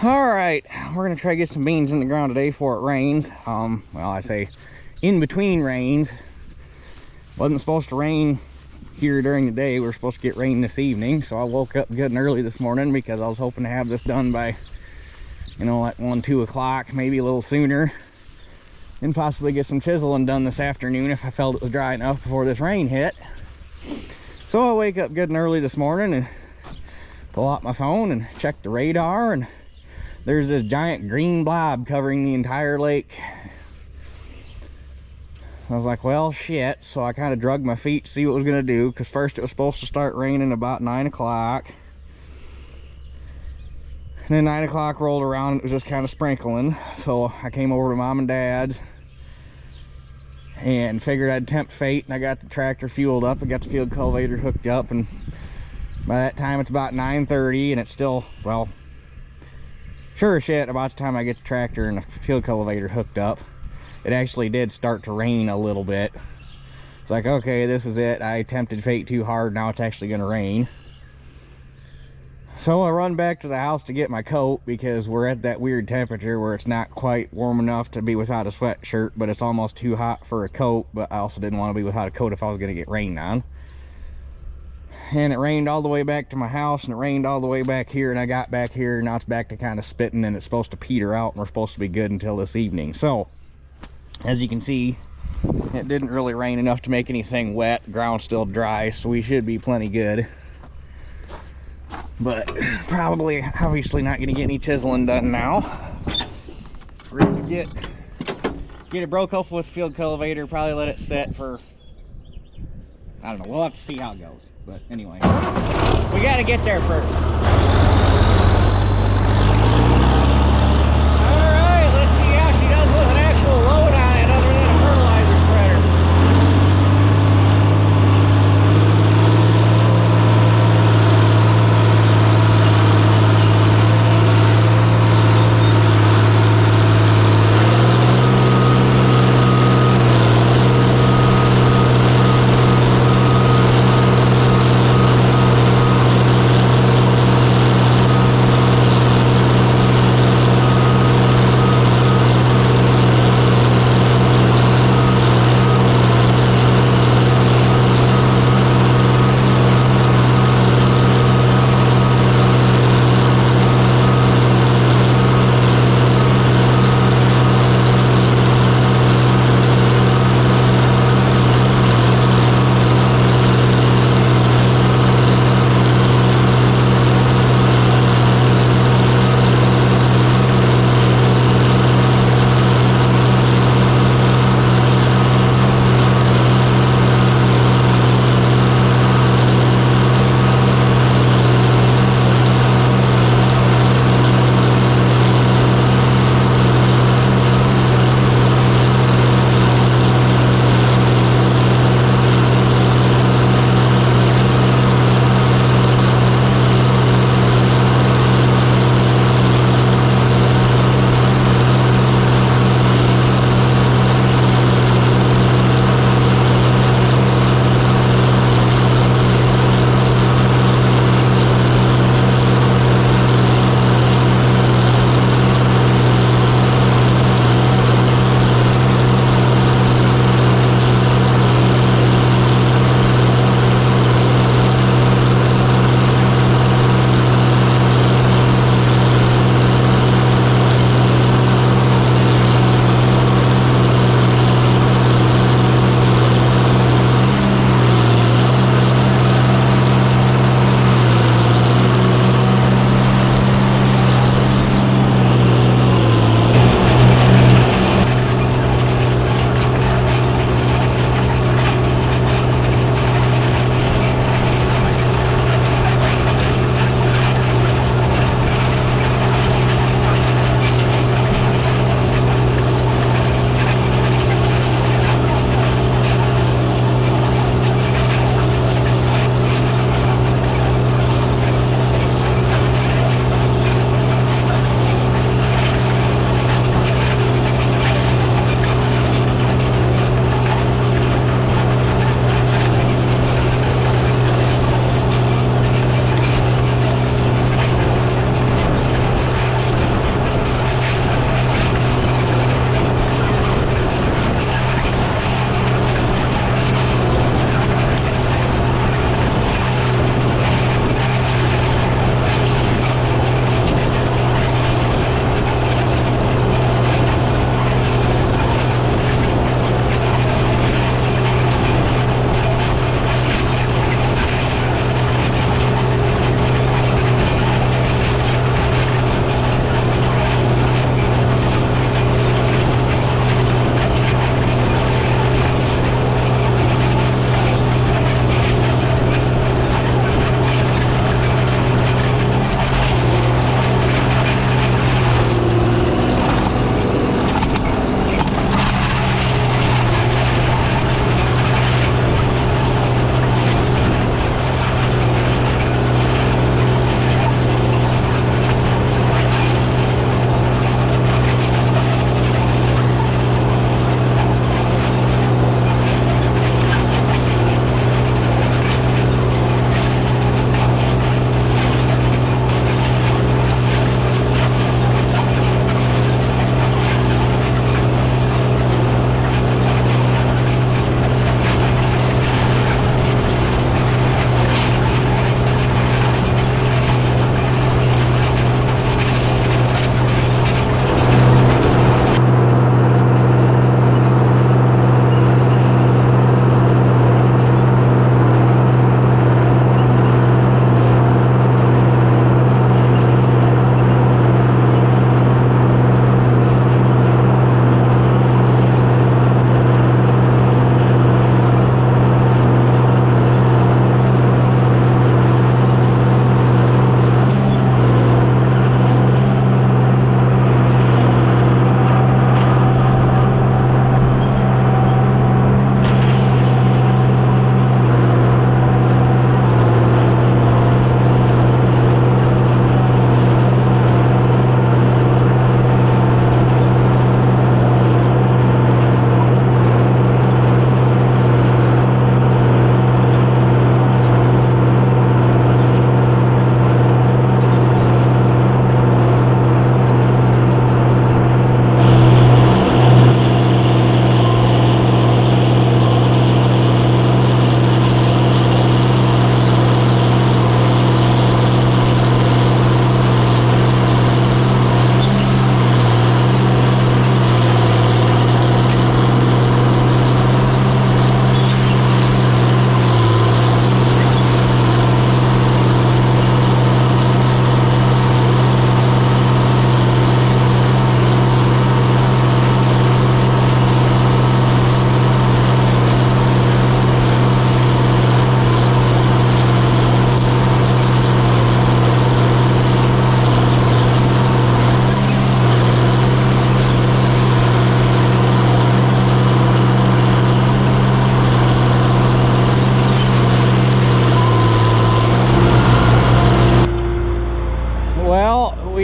All right, we're gonna try to get some beans in the ground today before it rains. Well, I say in between rains. Wasn't supposed to rain here during the day. We were supposed to get rain this evening, so I woke up good and early this morning because I was hoping to have this done by, you know, like 1, 2 o'clock, maybe a little sooner, and possibly get some chiseling done this afternoon if I felt it was dry enough before this rain hit. So I wake up good and early this morning and pull out my phone and check the radar, and there's this giant green blob covering the entire lake. I was like, well, shit. So I kind of drug my feet to see what it was going to do, because first it was supposed to start raining about 9 o'clock. And then 9 o'clock rolled around and it was just kind of sprinkling. So I came over to Mom and Dad's and figured I'd tempt fate, and I got the tractor fueled up. I got the field cultivator hooked up, and by that time it's about 9:30 and it's still, well, sure as shit, about the time I get the tractor and the field cultivator hooked up, it actually did start to rain a little bit. It's like, okay, this is it. I tempted fate too hard. Now it's actually going to rain. So I run back to the house to get my coat, because we're at that weird temperature where it's not quite warm enough to be without a sweatshirt, but it's almost too hot for a coat. But I also didn't want to be without a coat if I was going to get rained on. And it rained all the way back to my house, and it rained all the way back here, and I got back here, and now it's back to kind of spitting, and it's supposed to peter out, and we're supposed to be good until this evening. So as you can see, it didn't really rain enough to make anything wet. The ground's still dry, so we should be plenty good. But probably, obviously not going to get any chiseling done now. We're going to get it broke up with field cultivator, probably let it set for, I don't know, we'll have to see how it goes. But anyway, we got to get there first. Alright, let's see how she does with an actual load on it other than a fertilizer spreader.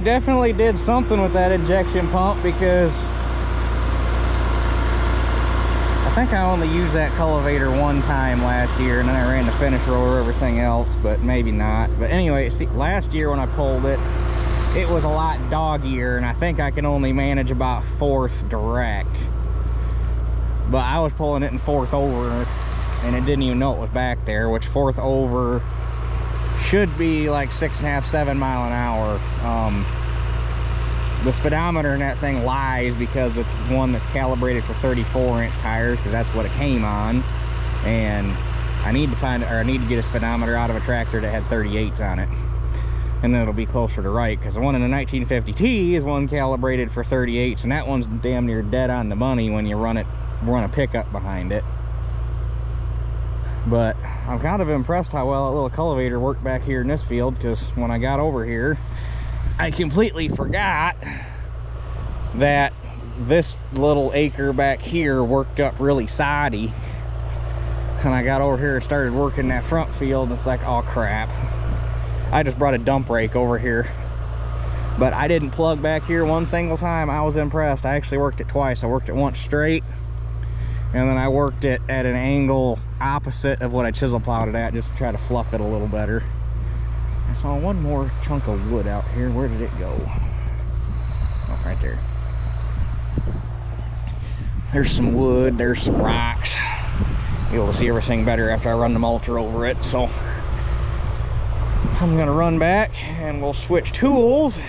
we definitely did something with that injection pump, because I think I only used that cultivator one time last year, and then I ran the finish roller, everything else, but maybe not. But anyway, see, last year when I pulled it, it was a lot doggier, and I think I can only manage about 4th direct. But I was pulling it in 4th over, and it didn't even know it was back there, which 4th over should be like 6.5, 7 mile an hour. The speedometer in that thing lies, because it's one that's calibrated for 34-inch tires, because that's what it came on. And I need to get a speedometer out of a tractor that had 38s on it, and then it'll be closer to right, because the one in the 1950T is one calibrated for 38s, and that one's damn near dead on the money when you run a pickup behind it. But I'm kind of impressed how well that little cultivator worked back here in this field, because when I got over here, I completely forgot that this little acre back here worked up really soddy. And I got over here and started working that front field, and it's like, oh crap. I just brought a dump rake over here. But I didn't plug back here one single time. I was impressed. I actually worked it twice. I worked it once straight, and then I worked it at an angle opposite of what I chisel plowed it at, just to try to fluff it a little better. I saw one more chunk of wood out here. Where did it go? Oh, right there. There's some wood, there's some rocks. Be able to see everything better after I run the mulcher over it. So I'm gonna run back and we'll switch tools,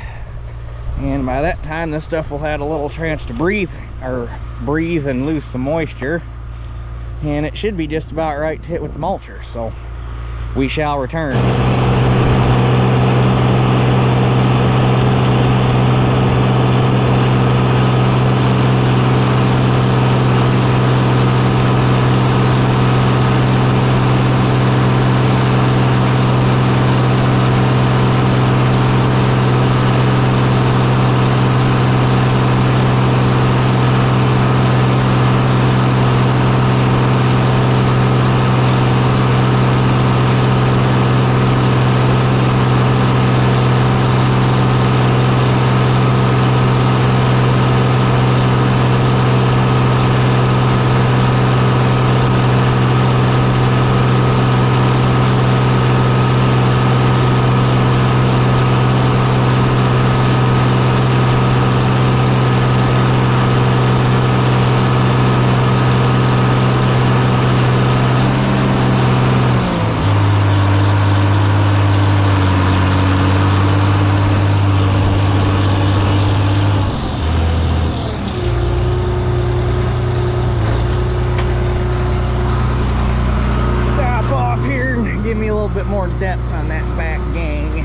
and by that time this stuff will have a little chance to breathe and lose some moisture, and it should be just about right to hit with the mulcher. So we shall return. More depth on that back gang.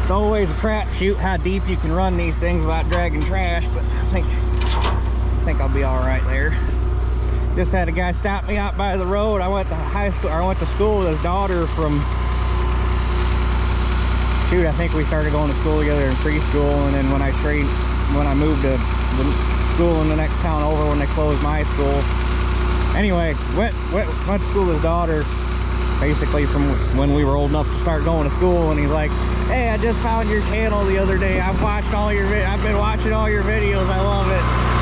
It's always a crapshoot how deep you can run these things without dragging trash, but I think I'll be all right there. Just had a guy stop me out by the road. I went to high school, or I went to school with his daughter from, shoot, I think we started going to school together in preschool, and then when I moved to the school in the next town over, when they closed my school. Anyway, went to school with his daughter, basically from when we were old enough to start going to school, and he's like, hey, I just found your channel the other day. I've been watching all your videos. I love it.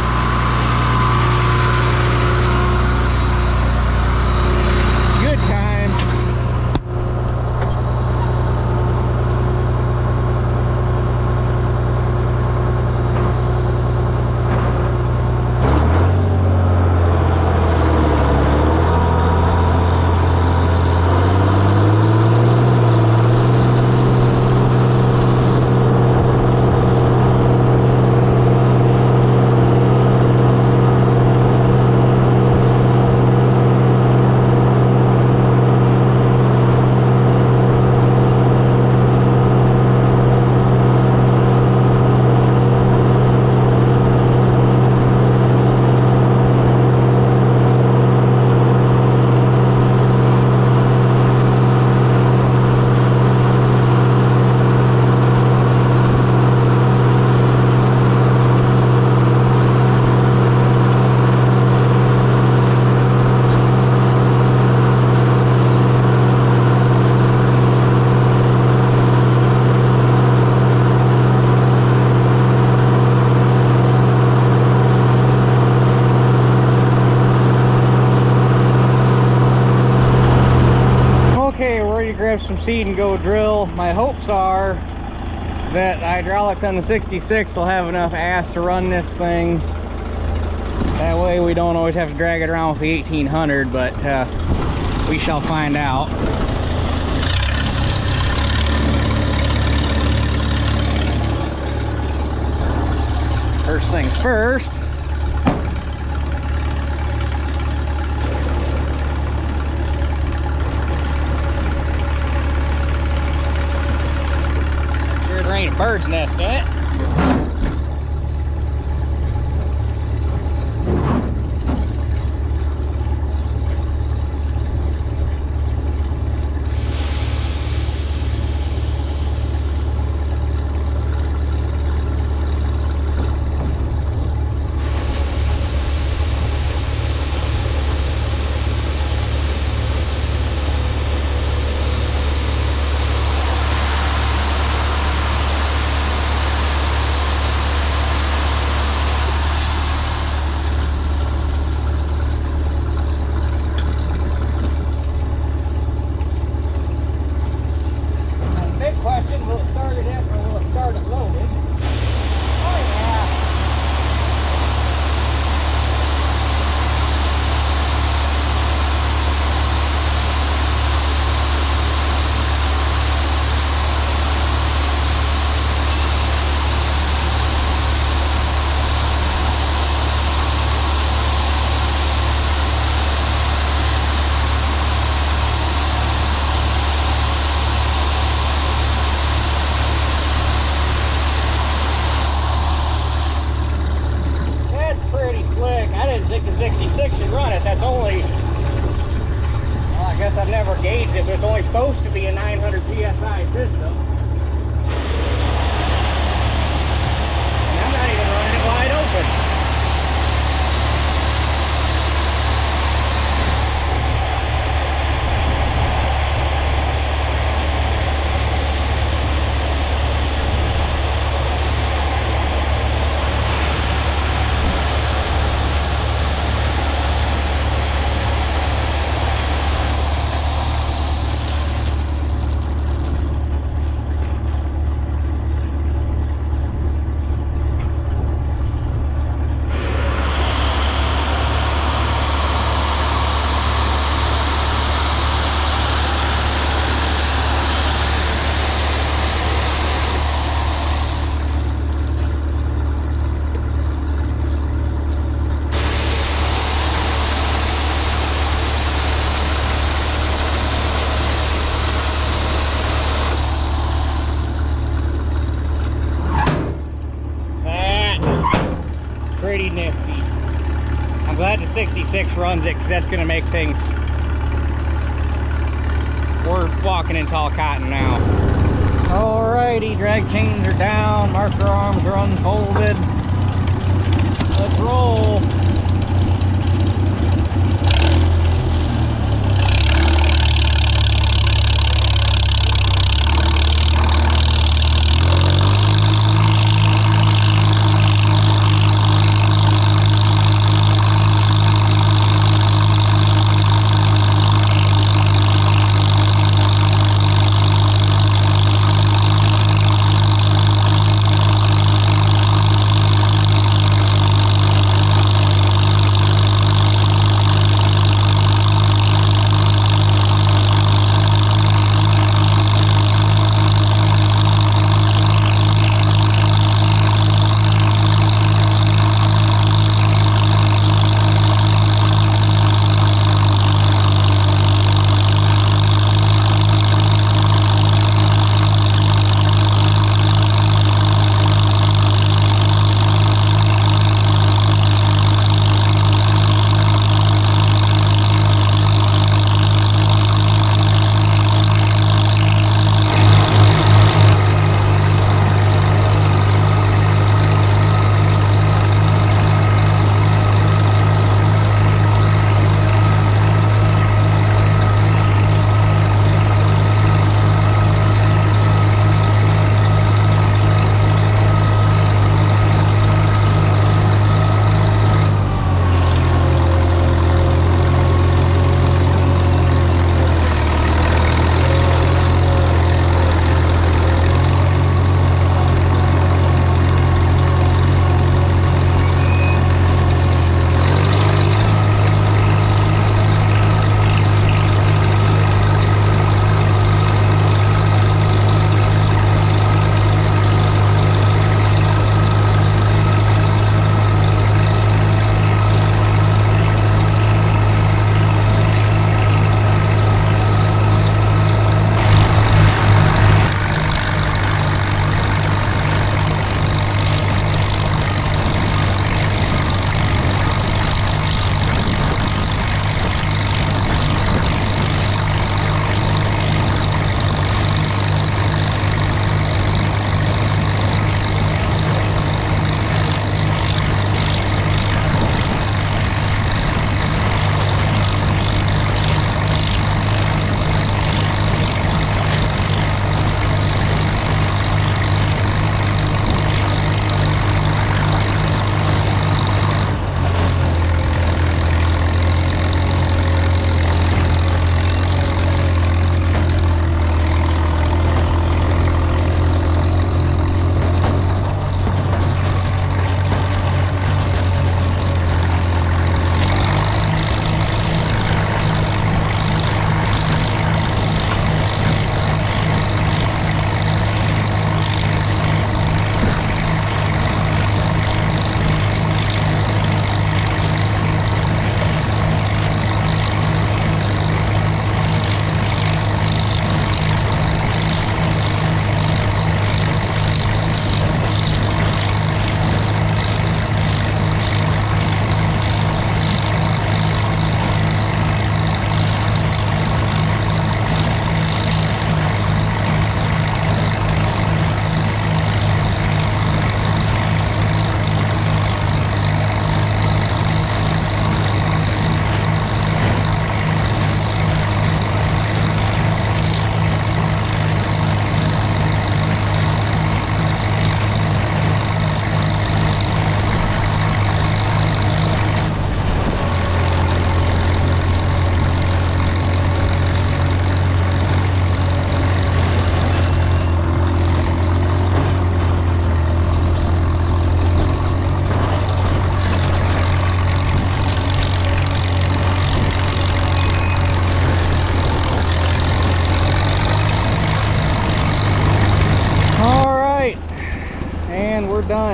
some seed and go drill. My hopes are that the hydraulics on the 66 will have enough ass to run this thing. That way we don't always have to drag it around with the 1800, but we shall find out. First things first. Make sure there ain't a bird's nest in it. Supposed to be a 900 psi system. And I'm not even running it wide open. Pretty nifty. I'm glad the 66 runs it because that's going to make things. We're walking in tall cotton now. Alrighty, drag chains are down, marker arms are unfolded. Let's roll.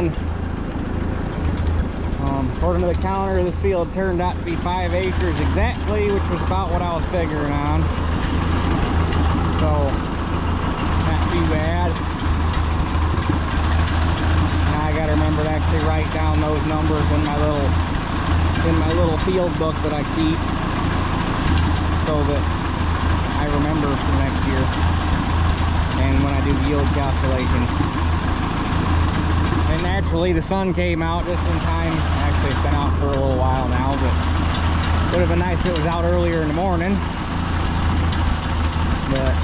done. According to the counter, this field turned out to be 5 acres exactly, which was about what I was figuring on. So, not too bad. Now I gotta remember to actually write down those numbers in my little field book that I keep, so that I remember for next year and when I do yield calculations. And naturally the sun came out just in time. Actually, it's been out for a little while now, but it would have been nice if it was out earlier in the morning. But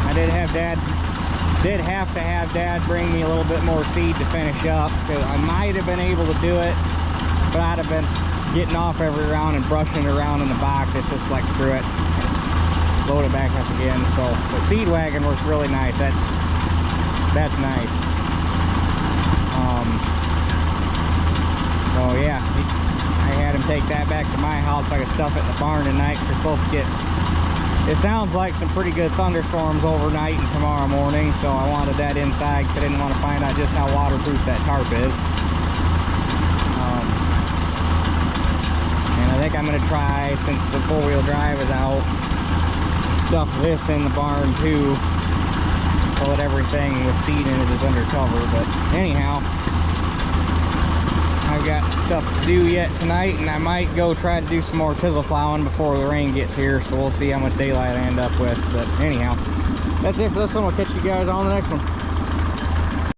I did have to have Dad bring me a little bit more seed to finish up, because I might have been able to do it, but I'd have been getting off every round and brushing it around in the box. It's just like, screw it, load it back up again. So the seed wagon works really nice. That's nice. So yeah, I had him take that back to my house so I could stuff it in the barn tonight. We're supposed to get, it sounds like, some pretty good thunderstorms overnight and tomorrow morning, so I wanted that inside because I didn't want to find out just how waterproof that tarp is. And I think I'm going to try, since the four-wheel drive is out, to stuff this in the barn too, so that everything with seed in it is under cover. But anyhow, I've got stuff to do yet tonight, and I might go try to do some more chisel plowing before the rain gets here, so we'll see how much daylight I end up with. But anyhow, that's it for this one. We'll catch you guys on the next one.